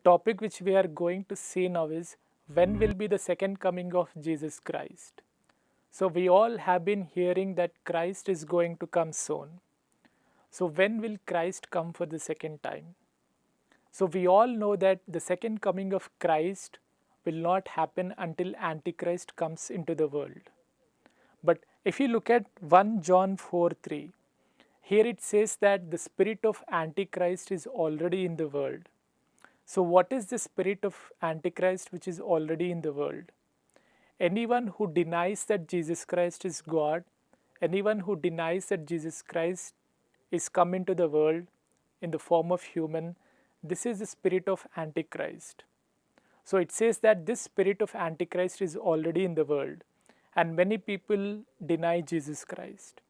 topic which we are going to see now is when will be the second coming of Jesus Christ. So we all have been hearing that Christ is going to come soon. So when will Christ come for the second time? So we all know that the second coming of Christ will not happen until Antichrist comes into the world. But if you look at 1 John 4:3, here it says that the spirit of Antichrist is already in the world. So what is the spirit of Antichrist which is already in the world? Anyone who denies that Jesus Christ is God, anyone who denies that Jesus Christ is come into the world in the form of human, this is the spirit of Antichrist. So it says that this spirit of Antichrist is already in the world, and many people deny Jesus Christ.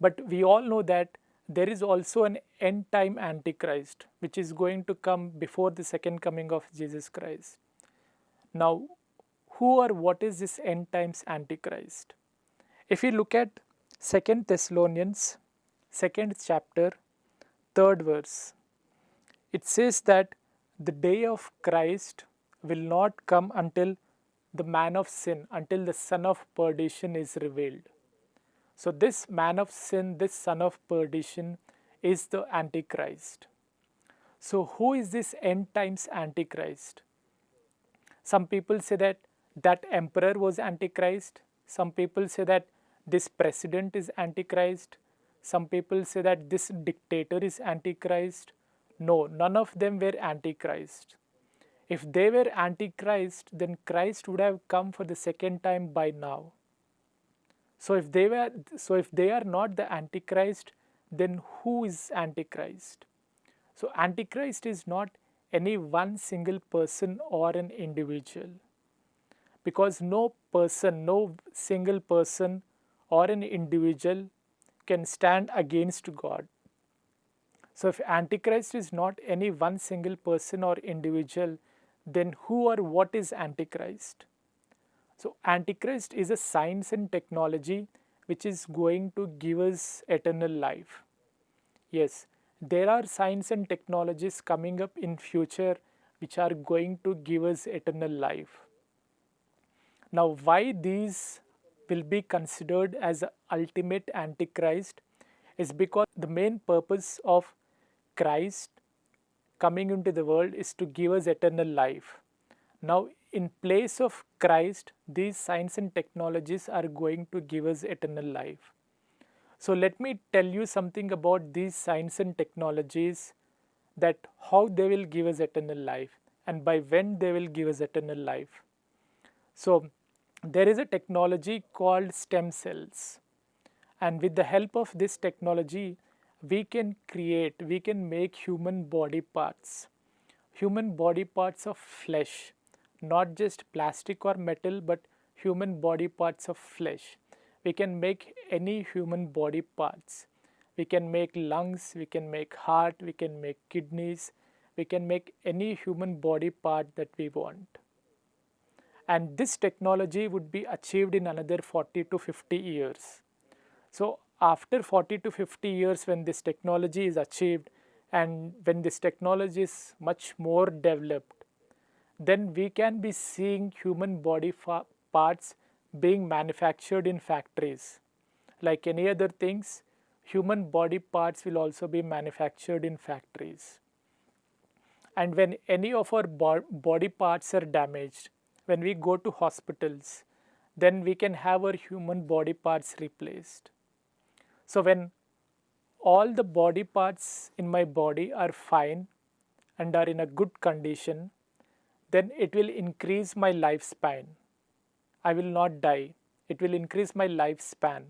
But we all know that there is also an end time Antichrist which is going to come before the second coming of Jesus Christ. Now, who or what is this end times Antichrist? If we look at 2 Thessalonians, 2nd chapter, 3rd verse, it says that the day of Christ will not come until the man of sin, until the son of perdition is revealed. So this man of sin, this son of perdition is the Antichrist. So who is this end times Antichrist? Some people say that that emperor was Antichrist. Some people say that this president is Antichrist. Some people say that this dictator is Antichrist. No, none of them were Antichrist. If they were Antichrist, then Christ would have come for the second time by now. So if they are not the Antichrist, then who is Antichrist? So Antichrist is not any one single person or an individual, because no person, no single person or an individual can stand against God. So if Antichrist is not any one single person or individual, then who or what is Antichrist? So Antichrist is a science and technology which is going to give us eternal life. Yes, there are science and technologies coming up in future which are going to give us eternal life. Now, why these will be considered as the ultimate Antichrist is because the main purpose of Christ coming into the world is to give us eternal life. Now, in place of Christ, these science and technologies are going to give us eternal life. So let me tell you something about these science and technologies, that how they will give us eternal life and by when they will give us eternal life. So there is a technology called stem cells, and with the help of this technology we can make human body parts of flesh, not just plastic or metal, but human body parts of flesh. We can make any human body parts. We can make lungs, we can make heart, we can make kidneys, we can make any human body part that we want. And this technology would be achieved in another 40 to 50 years. So after 40 to 50 years, when this technology is achieved and when this technology is much more developed, then we can be seeing human body parts being manufactured in factories. Like any other things, human body parts will also be manufactured in factories. And when any of our body parts are damaged, when we go to hospitals, then we can have our human body parts replaced. So when all the body parts in my body are fine and are in a good condition, then it will increase my lifespan. I will not die. It will increase my lifespan.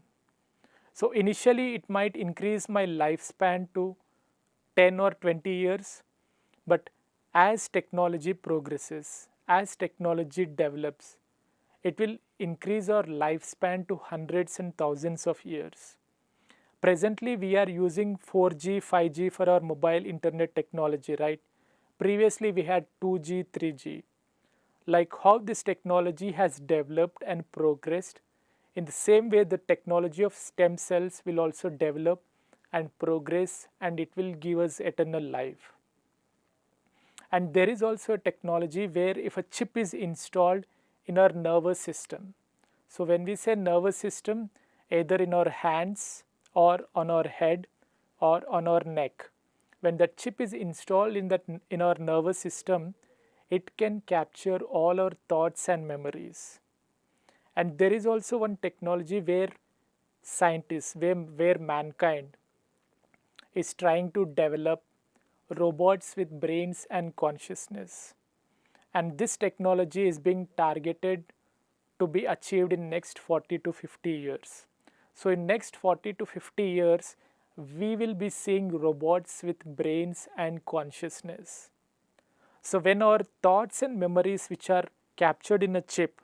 So initially it might increase my lifespan to 10 or 20 years, but as technology progresses, as technology develops, it will increase our lifespan to hundreds and thousands of years. Presently we are using 4G, 5G for our mobile internet technology, right? Previously we had 2G, 3G. Like how this technology has developed and progressed, in the same way the technology of stem cells will also develop and progress, and it will give us eternal life. And there is also a technology where if a chip is installed in our nervous system. So when we say nervous system, either in our hands or on our head or on our neck, when that chip is installed in our nervous system, it can capture all our thoughts and memories. And there is also one technology where scientists, where mankind is trying to develop robots with brains and consciousness. And this technology is being targeted to be achieved in next 40 to 50 years. So in next 40 to 50 years, we will be seeing robots with brains and consciousness. So when our thoughts and memories which are captured in a chip,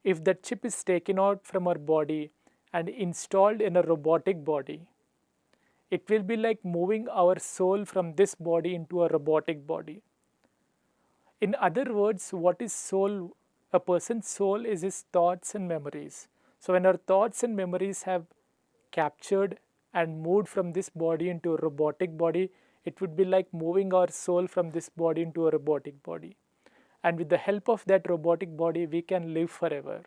if that chip is taken out from our body and installed in a robotic body, it will be like moving our soul from this body into a robotic body. In other words, what is soul? A person's soul is his thoughts and memories. So when our thoughts and memories have captured and moved from this body into a robotic body, it would be like moving our soul from this body into a robotic body. And with the help of that robotic body, we can live forever.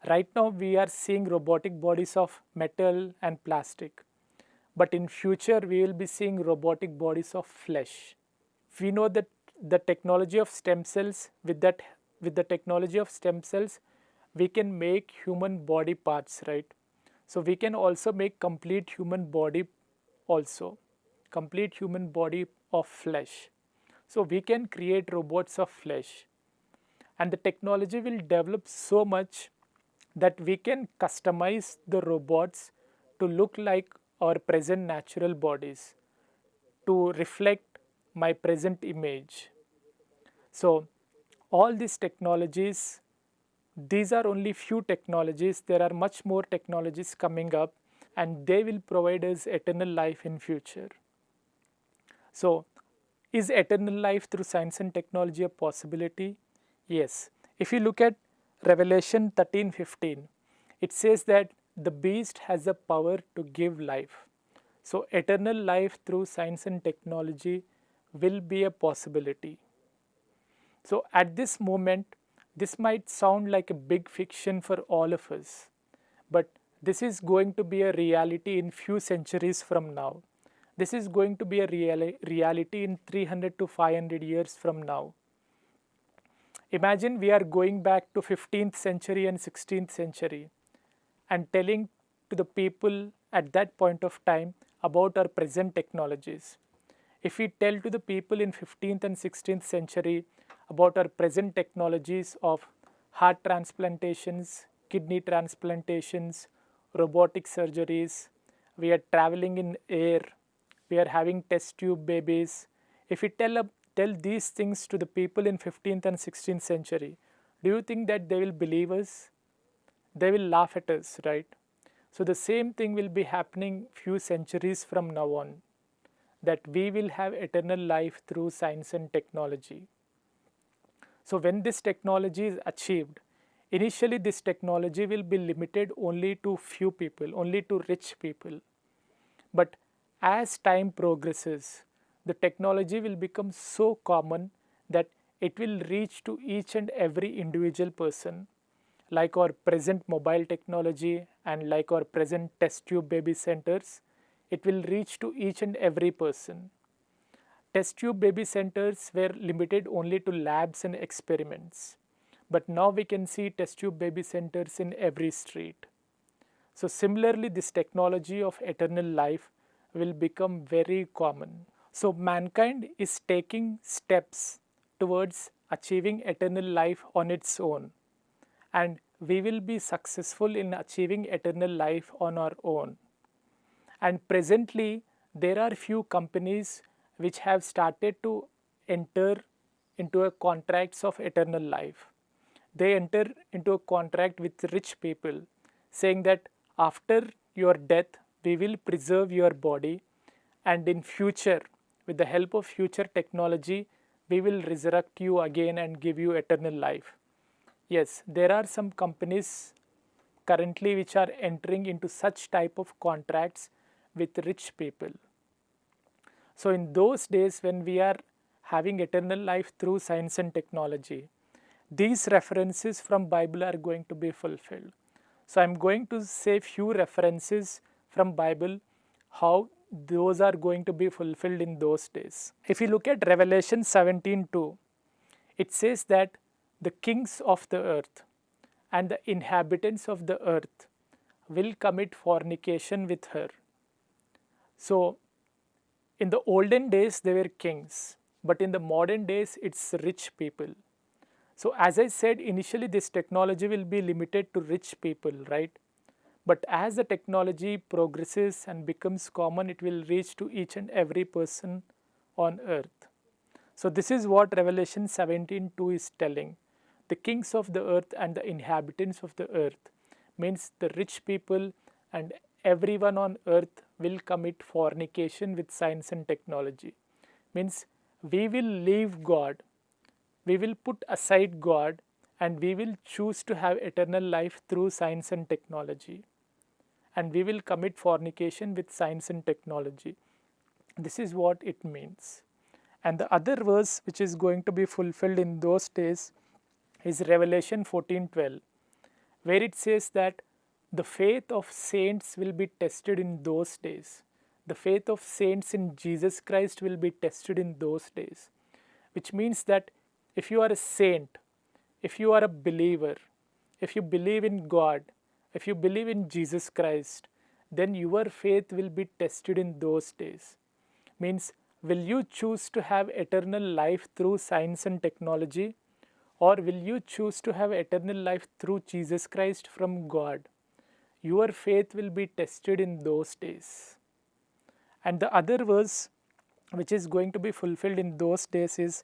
Right now, we are seeing robotic bodies of metal and plastic. But in future, we will be seeing robotic bodies of flesh. We know that the technology of stem cells, with the technology of stem cells, we can make human body parts, right? So we can also make complete human body also, complete human body of flesh. So we can create robots of flesh. And the technology will develop so much that we can customize the robots to look like our present natural bodies, to reflect my present image. So all these technologies, these are only few technologies. There are much more technologies coming up, and they will provide us eternal life in future. So is eternal life through science and technology a possibility? Yes. If you look at Revelation 13:15, it says that the beast has the power to give life. So eternal life through science and technology will be a possibility. So at this moment, this might sound like a big fiction for all of us, but this is going to be a reality in few centuries from now. This is going to be a reality in 300 to 500 years from now. Imagine we are going back to 15th century and 16th century and telling to the people at that point of time about our present technologies. If we tell to the people in 15th and 16th century about our present technologies of heart transplantations, kidney transplantations, robotic surgeries, we are traveling in air, we are having test tube babies. If we tell these things to the people in 15th and 16th century, do you think that they will believe us? They will laugh at us, right? So the same thing will be happening few centuries from now on, that we will have eternal life through science and technology. So when this technology is achieved, initially this technology will be limited only to few people, only to rich people. But as time progresses, the technology will become so common that it will reach to each and every individual person. Like our present mobile technology and like our present test tube baby centers, it will reach to each and every person. Test tube baby centers were limited only to labs and experiments. But now we can see test tube baby centers in every street. So similarly, this technology of eternal life will become very common. So mankind is taking steps towards achieving eternal life on its own. And we will be successful in achieving eternal life on our own. And presently, there are few companies which have started to enter into a contracts of eternal life. They enter into a contract with rich people, saying that after your death, we will preserve your body, and in future, with the help of future technology, we will resurrect you again and give you eternal life. Yes, there are some companies currently which are entering into such type of contracts with rich people. So in those days when we are having eternal life through science and technology, these references from Bible are going to be fulfilled. So I'm going to say few references from Bible how those are going to be fulfilled in those days. If you look at Revelation 17:2, it says that the kings of the earth and the inhabitants of the earth will commit fornication with her. So in the olden days they were kings, but in the modern days it's rich people. So as I said initially, this technology will be limited to rich people, right? But as the technology progresses and becomes common, it will reach to each and every person on earth. So this is what Revelation 17:2 is telling. The kings of the earth and the inhabitants of the earth means the rich people and everyone on earth will commit fornication with science and technology. Means we will leave God, we will put aside God, and we will choose to have eternal life through science and technology. And we will commit fornication with science and technology. This is what it means. And the other verse which is going to be fulfilled in those days is Revelation 14:12, where it says that the faith of saints will be tested in those days. The faith of saints in Jesus Christ will be tested in those days, which means that if you are a saint, if you are a believer, if you believe in God, if you believe in Jesus Christ, then your faith will be tested in those days. Means, will you choose to have eternal life through science and technology, or will you choose to have eternal life through Jesus Christ from God? Your faith will be tested in those days. And the other verse which is going to be fulfilled in those days is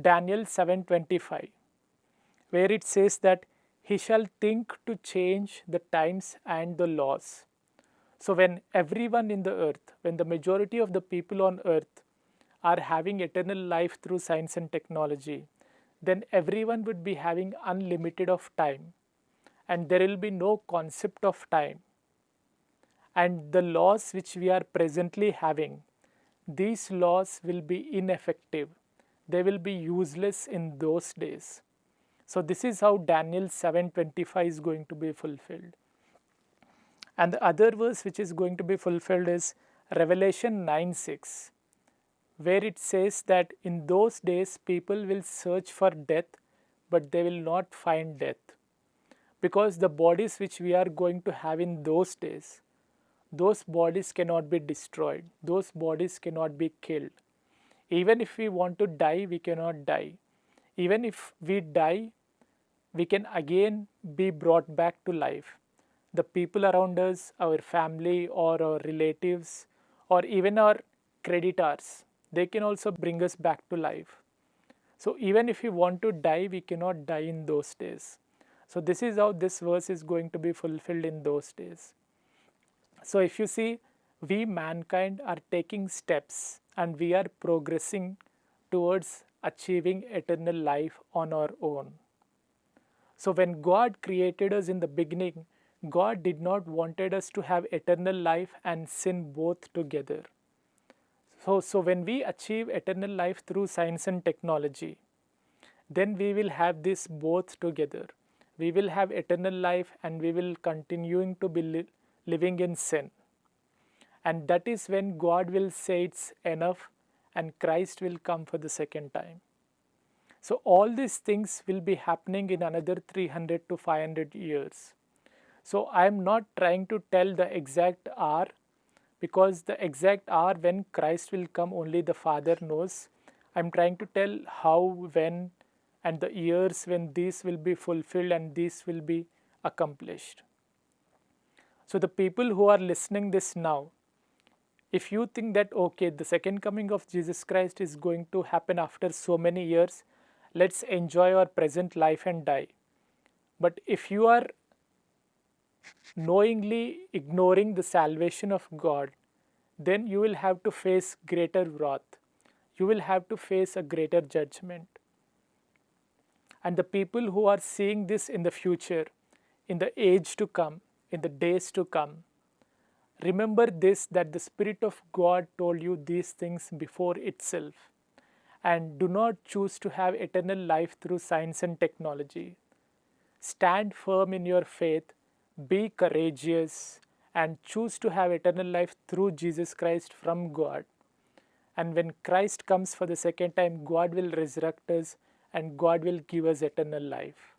Daniel 7:25, where it says that he shall think to change the times and the laws. So when everyone in the earth, when the majority of the people on earth are having eternal life through science and technology, then everyone would be having unlimited of time, and there will be no concept of time. And the laws which we are presently having, these laws will be ineffective. They will be useless in those days. So this is how Daniel 7:25 is going to be fulfilled. And the other verse which is going to be fulfilled is Revelation 9:6, where it says that in those days people will search for death, but they will not find death. Because the bodies which we are going to have in those days, those bodies cannot be destroyed, those bodies cannot be killed. Even if we want to die, we cannot die. Even if we die, we can again be brought back to life. The people around us, our family or our relatives, or even our creditors, they can also bring us back to life. So even if we want to die, we cannot die in those days. So this is how this verse is going to be fulfilled in those days. So if you see, we mankind are taking steps and we are progressing towards achieving eternal life on our own. So when God created us in the beginning, God did not wanted us to have eternal life and sin both together. So when we achieve eternal life through science and technology, then we will have this both together. We will have eternal life and we will continuing to be living in sin. And that is when God will say it's enough and Christ will come for the second time. So all these things will be happening in another 300 to 500 years. So I am not trying to tell the exact hour, because the exact hour when Christ will come only the Father knows. I am trying to tell how, when, and the years when these will be fulfilled and these will be accomplished. So the people who are listening this now, if you think that okay, the second coming of Jesus Christ is going to happen after so many years, let's enjoy our present life and die. But if you are knowingly ignoring the salvation of God, then you will have to face greater wrath. You will have to face a greater judgment. And the people who are seeing this in the future, in the age to come, in the days to come, remember this, that the Spirit of God told you these things before itself. and do not choose to have eternal life through science and technology. Stand firm in your faith, be courageous, and choose to have eternal life through Jesus Christ from God. And when Christ comes for the second time, God will resurrect us and God will give us eternal life.